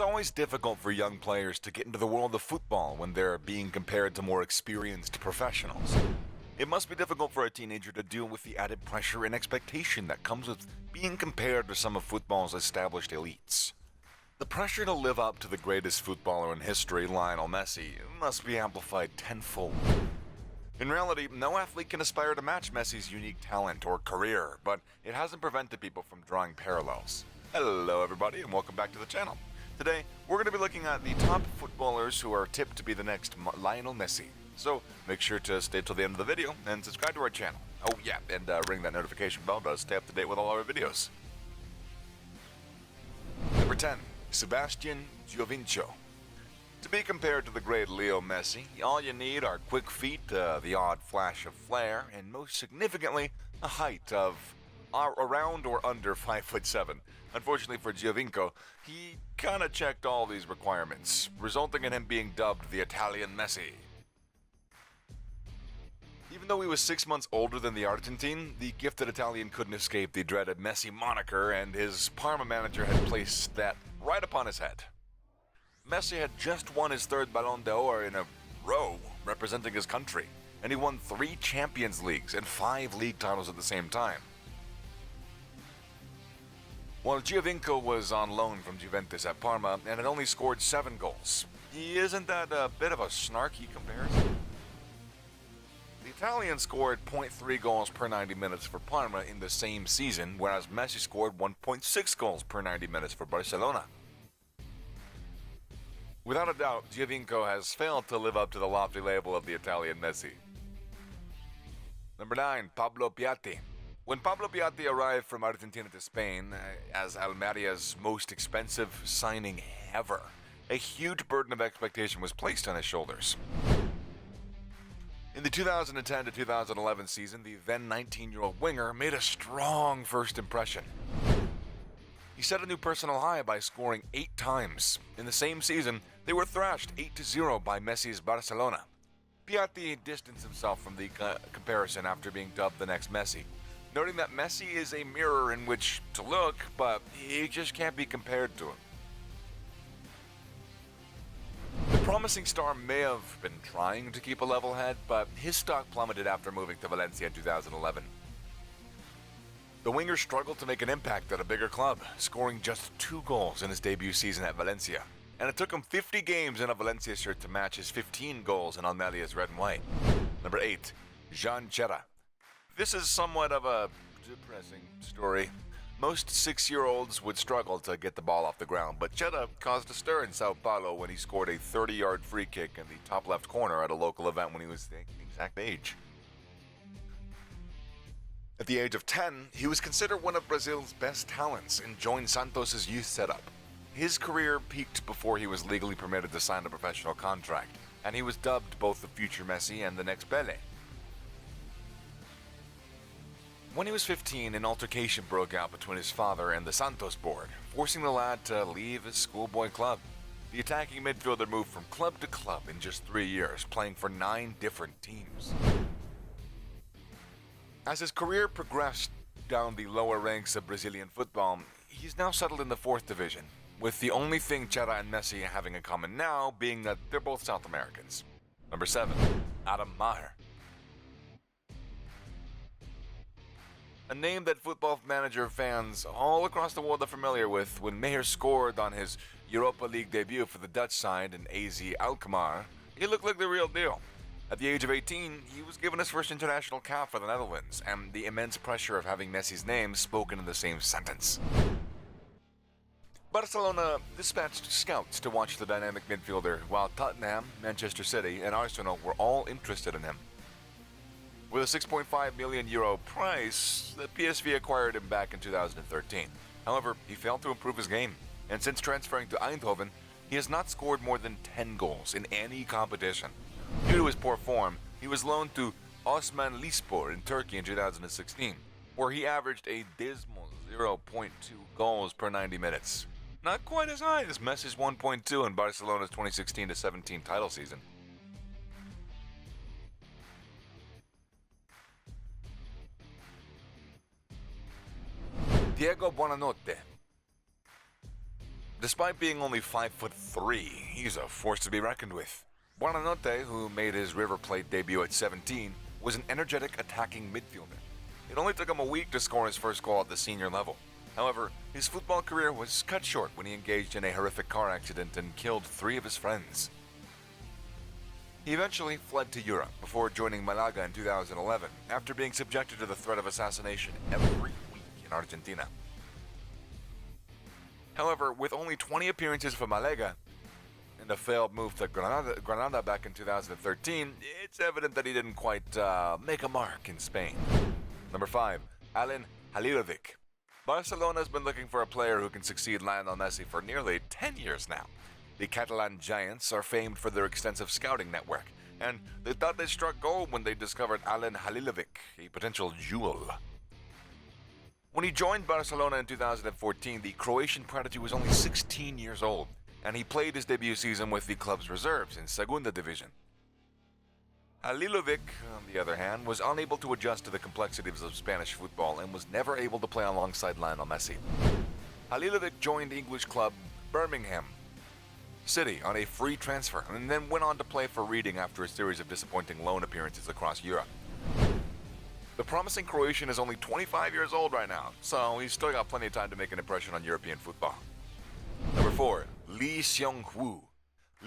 It's always difficult for young players to get into the world of football when they're being compared to more experienced professionals. It must be difficult for a teenager to deal with the added pressure and expectation that comes with being compared to some of football's established elites. The pressure to live up to the greatest footballer in history, Lionel Messi, must be amplified tenfold. In reality, no athlete can aspire to match Messi's unique talent or career, but it hasn't prevented people from drawing parallels. Hello everybody and welcome back to the channel. Today, we're going to be looking at the top footballers who are tipped to be the next Lionel Messi. So, make sure to stay till the end of the video and subscribe to our channel. Oh yeah, and ring that notification bell to stay up to date with all our videos. Number 10. Sebastian Giovincio. To be compared to the great Leo Messi, all you need are quick feet, the odd flash of flair, and most significantly, a height of around or under 5'7". Unfortunately for Giovinco, he kinda checked all these requirements, resulting in him being dubbed the Italian Messi. Even though he was 6 months older than the Argentine, the gifted Italian couldn't escape the dreaded Messi moniker, and his Parma manager had placed that right upon his head. Messi had just won his third Ballon d'Or in a row, representing his country, and he won 3 Champions Leagues and 5 league titles at the same time. While Giovinco was on loan from Juventus at Parma and had only scored 7 goals. Isn't that a bit of a snarky comparison? The Italian scored 0.3 goals per 90 minutes for Parma in the same season, whereas Messi scored 1.6 goals per 90 minutes for Barcelona. Without a doubt, Giovinco has failed to live up to the lofty label of the Italian Messi. Number 9. Pablo Piatti. When Pablo Piatti arrived from Argentina to Spain as Almeria's most expensive signing ever, a huge burden of expectation was placed on his shoulders. In the 2010 to 2011 season, the then 19-year-old winger made a strong first impression. He set a new personal high by scoring 8 times. In the same season, they were thrashed 8-0 by Messi's Barcelona. Piatti distanced himself from the comparison after being dubbed the next Messi, noting that Messi is a mirror in which to look, but he just can't be compared to him. The promising star may have been trying to keep a level head, but his stock plummeted after moving to Valencia in 2011. The winger struggled to make an impact at a bigger club, scoring just 2 goals in his debut season at Valencia, and it took him 50 games in a Valencia shirt to match his 15 goals in Almeria's red and white. Number 8. Jera. This is somewhat of a depressing story. Most 6-year-olds would struggle to get the ball off the ground, but Jera caused a stir in Sao Paulo when he scored a 30-yard free kick in the top left corner at a local event when he was the exact age. At the age of 10, he was considered one of Brazil's best talents and joined Santos' youth setup. His career peaked before he was legally permitted to sign a professional contract, and he was dubbed both the future Messi and the next Pele. When he was 15, an altercation broke out between his father and the Santos board, forcing the lad to leave his schoolboy club. The attacking midfielder moved from club to club in just 3 years, playing for 9 different teams. As his career progressed down the lower ranks of Brazilian football, he's now settled in the 4th division, with the only thing Jera and Messi having in common now being that they're both South Americans. Number 7. Maher. A name that football manager fans all across the world are familiar with. When Maher scored on his Europa League debut for the Dutch side in AZ Alkmaar, he looked like the real deal. At the age of 18, he was given his first international cap for the Netherlands, and the immense pressure of having Messi's name spoken in the same sentence. Barcelona dispatched scouts to watch the dynamic midfielder, while Tottenham, Manchester City, and Arsenal were all interested in him. With a €6.5 million price, the PSV acquired him back in 2013. However, he failed to improve his game, and since transferring to Eindhoven, he has not scored more than 10 goals in any competition. Due to his poor form, he was loaned to Osmanlispor in Turkey in 2016, where he averaged a dismal 0.2 goals per 90 minutes. Not quite as high as Messi's 1.2 in Barcelona's 2016-17 title season. Diego Buonanotte. Despite being only 5'3", he's a force to be reckoned with. Buonanotte, who made his River Plate debut at 17, was an energetic attacking midfielder. It only took him a week to score his first goal at the senior level. However, his football career was cut short when he engaged in a horrific car accident and killed 3 of his friends. He eventually fled to Europe before joining Malaga in 2011, after being subjected to the threat of assassination every week in Argentina. However, with only 20 appearances for Malaga and a failed move to Granada back in 2013, it's evident that he didn't quite make a mark in Spain. Number 5. Halevik. Barcelona has been looking for a player who can succeed Lionel Messi for nearly 10 years now. The Catalan Giants are famed for their extensive scouting network, and they thought they struck gold when they discovered Halevik, a potential jewel. When he joined Barcelona in 2014, the Croatian prodigy was only 16 years old, and he played his debut season with the club's reserves in Segunda Division. Halevik, on the other hand, was unable to adjust to the complexities of Spanish football and was never able to play alongside Lionel Messi. Halevik joined English club Birmingham City on a free transfer and then went on to play for Reading after a series of disappointing loan appearances across Europe. The promising Croatian is only 25 years old right now, so he's still got plenty of time to make an impression on European football. Number 4. Yong-Woo.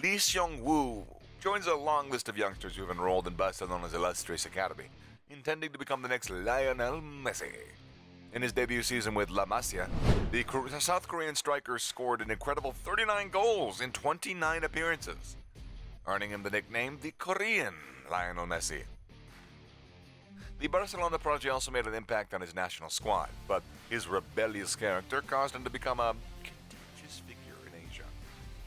Yong-Woo joins a long list of youngsters who have enrolled in Barcelona's illustrious academy, intending to become the next Lionel Messi. In his debut season with La Masia, the South Korean striker scored an incredible 39 goals in 29 appearances, earning him the nickname the Korean Lionel Messi. The Barcelona prodigy also made an impact on his national squad, but his rebellious character caused him to become a contentious figure in Asia.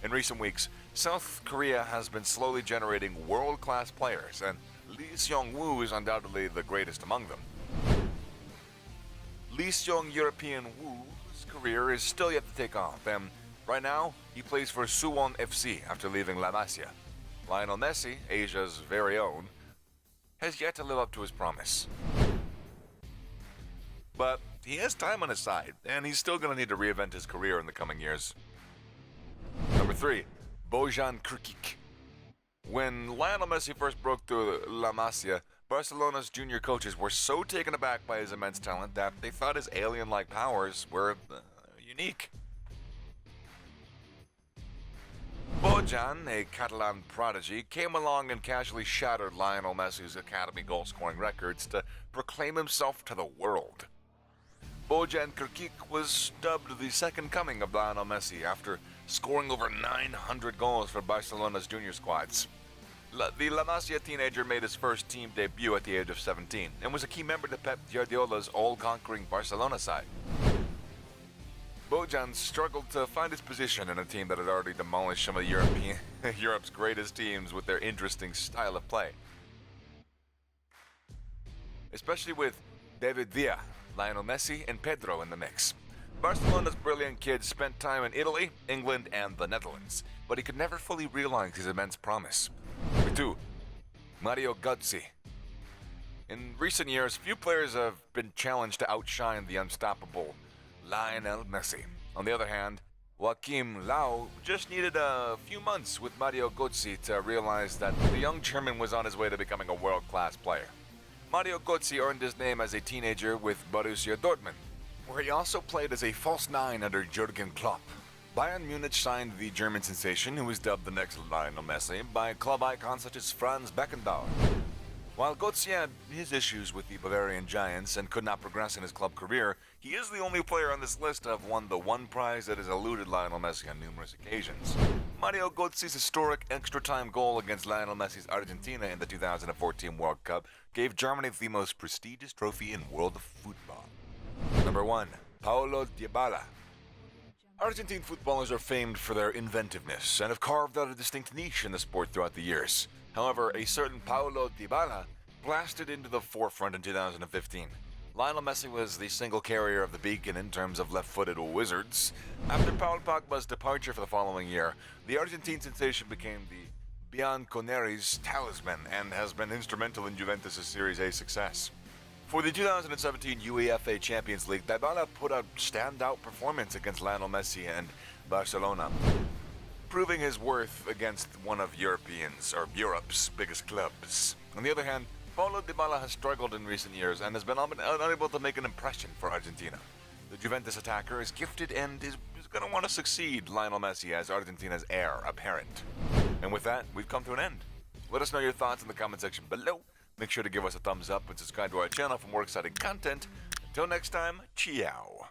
In recent weeks, South Korea has been slowly generating world-class players, and Yong-Woo is undoubtedly the greatest among them. European Woo's career is still yet to take off, and right now, he plays for Suwon FC after leaving La Masia. Lionel Messi, Asia's very own, has yet to live up to his promise. But he has time on his side, and he's still going to need to reinvent his career in the coming years. Number 3. Bojan Krkic. When Lionel Messi first broke through La Masia, Barcelona's junior coaches were so taken aback by his immense talent that they thought his alien-like powers were unique. Bojan, a Catalan prodigy, came along and casually shattered Lionel Messi's academy goal-scoring records to proclaim himself to the world. Bojan Krkic was dubbed the second coming of Lionel Messi after scoring over 900 goals for Barcelona's junior squads. The La Masia teenager made his first team debut at the age of 17 and was a key member to Pep Guardiola's all-conquering Barcelona side. Bojan struggled to find his position in a team that had already demolished some of Europe's greatest teams with their interesting style of play. Especially with David Villa, Lionel Messi, and Pedro in the mix. Barcelona's brilliant kid spent time in Italy, England, and the Netherlands, but he could never fully realize his immense promise. Number 2. Mario Gutsy. In recent years, few players have been challenged to outshine the unstoppable Lionel Messi. On the other hand, Joachim Lau just needed a few months with Mario Gutsy to realize that the young German was on his way to becoming a world-class player. Mario Gutsy earned his name as a teenager with Borussia Dortmund, where he also played as a false nine under Jurgen Klopp. Bayern Munich signed the German sensation, who was dubbed the next Lionel Messi, by club icons such as Franz Beckenbauer. While Gutsy had his issues with the Bavarian Giants and could not progress in his club career, he is the only player on this list to have won the one prize that has eluded Lionel Messi on numerous occasions. Mario Gotzi's historic extra-time goal against Lionel Messi's Argentina in the 2014 World Cup gave Germany the most prestigious trophy in world of football. Number 1. Paulo Dybala. Argentine footballers are famed for their inventiveness and have carved out a distinct niche in the sport throughout the years. However, a certain Paulo Dybala blasted into the forefront in 2015. Lionel Messi was the single carrier of the beacon in terms of left-footed wizards. After Paul Pogba's departure for the following year, the Argentine sensation became the Bianconeri's talisman and has been instrumental in Juventus' Series A success. For the 2017 UEFA Champions League, Dybala put a standout performance against Lionel Messi and Barcelona, proving his worth against one of Europe's biggest clubs. On the other hand, Paulo Dybala has struggled in recent years and has been unable to make an impression for Argentina. The Juventus attacker is gifted and is going to want to succeed Lionel Messi as Argentina's heir apparent. And with that, we've come to an end. Let us know your thoughts in the comment section below. Make sure to give us a thumbs up and subscribe to our channel for more exciting content. Until next time, ciao.